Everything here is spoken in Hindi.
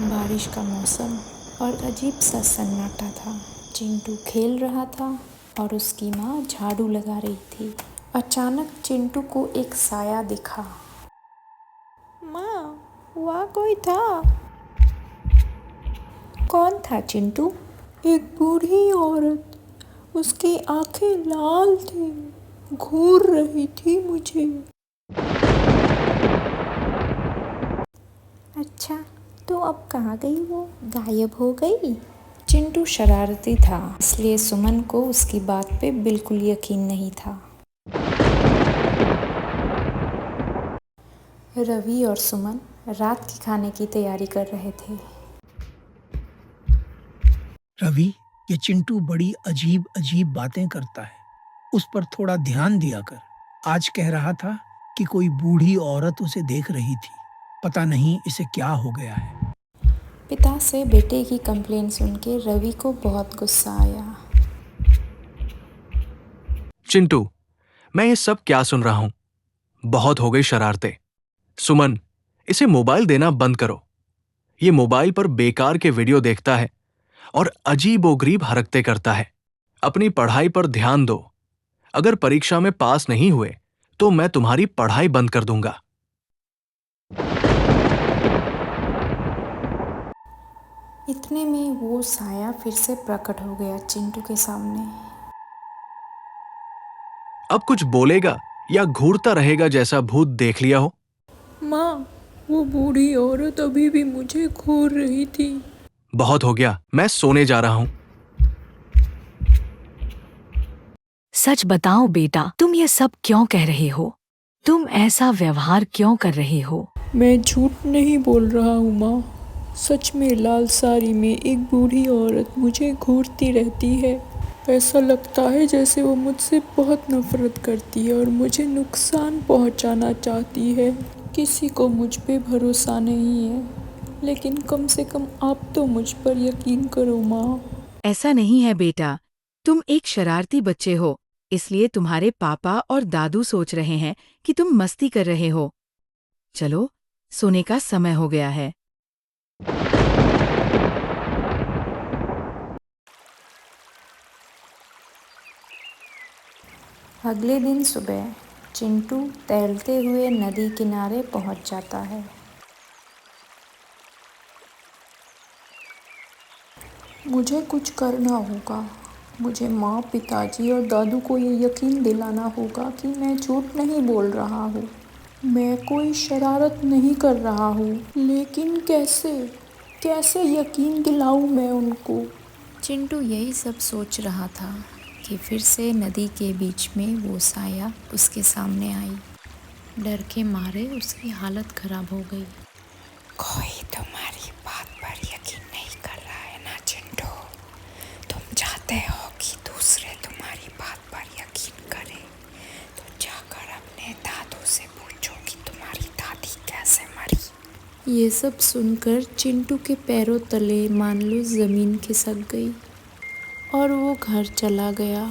बारिश का मौसम और अजीब सा सन्नाटा था। चिंटू खेल रहा था और उसकी माँ झाड़ू लगा रही थी। अचानक चिंटू को एक साया दिखा। माँ, वहाँ कोई था। कौन था चिंटू? एक बूढ़ी औरत, उसकी आंखें लाल थी, घूर रही थी मुझे। अच्छा, तो अब कहाँ गई वो? गायब हो गई? चिंटू शरारती था, इसलिए सुमन को उसकी बात पे बिल्कुल यकीन नहीं था। रवि और सुमन रात के खाने की तैयारी कर रहे थे। रवि, ये चिंटू बड़ी अजीब अजीब बातें करता है, उस पर थोड़ा ध्यान दिया कर। आज कह रहा था कि कोई बूढ़ी औरत उसे देख रही थी। पता नहीं इसे क्या हो गया है। पिता से बेटे की कंप्लेन सुन के रवि को बहुत गुस्सा आया। चिंटू, मैं ये सब क्या सुन रहा हूं? बहुत हो गई शरारतें। सुमन, इसे मोबाइल देना बंद करो। ये मोबाइल पर बेकार के वीडियो देखता है और अजीबोगरीब हरकतें करता है। अपनी पढ़ाई पर ध्यान दो। अगर परीक्षा में पास नहीं हुए तो मैं तुम्हारी पढ़ाई बंद कर दूंगा। इतने में वो साया फिर से प्रकट हो गया चिंटू के सामने। अब कुछ बोलेगा या घूरता रहेगा जैसा भूत देख लिया हो? माँ, वो बूढ़ी औरत अभी भी मुझे घूर रही थी। बहुत हो गया, मैं सोने जा रहा हूं। सच बताओ बेटा, तुम ये सब क्यों कह रहे हो? तुम ऐसा व्यवहार क्यों कर रहे हो? मैं झूठ नहीं बोल रहा हूँ माँ। सच में लाल साड़ी में एक बूढ़ी औरत मुझे घूरती रहती है। ऐसा लगता है जैसे वो मुझसे बहुत नफरत करती है और मुझे नुकसान पहुँचाना चाहती है। किसी को मुझ पे भरोसा नहीं है, लेकिन कम से कम आप तो मुझ पर यकीन करो माँ। ऐसा नहीं है बेटा, तुम एक शरारती बच्चे हो, इसलिए तुम्हारे पापा और दादू सोच रहे हैं कि तुम मस्ती कर रहे हो। चलो, सोने का समय हो गया है। अगले दिन सुबह चिंटू टहलते हुए नदी किनारे पहुंच जाता है। मुझे कुछ करना होगा। मुझे माँ, पिताजी और दादू को ये यकीन दिलाना होगा कि मैं झूठ नहीं बोल रहा हूँ। मैं कोई शरारत नहीं कर रहा हूँ, लेकिन कैसे यकीन दिलाऊँ मैं उनको? चिंटू यही सब सोच रहा था कि फिर से नदी के बीच में वो साया उसके सामने आई। डर के मारे उसकी हालत खराब हो गई। कोई तुम्हारी बात पर यकीन नहीं कर रहा है ना चिंटू? तुम चाहते हो कि दूसरे तुम्हारी बात पर यकीन करें, तो जाकर अपने दादू से पूछो कि तुम्हारी दादी कैसे मरी। ये सब सुनकर चिंटू के पैरों तले मान लो ज़मीन खिसक गई और वो घर चला गया।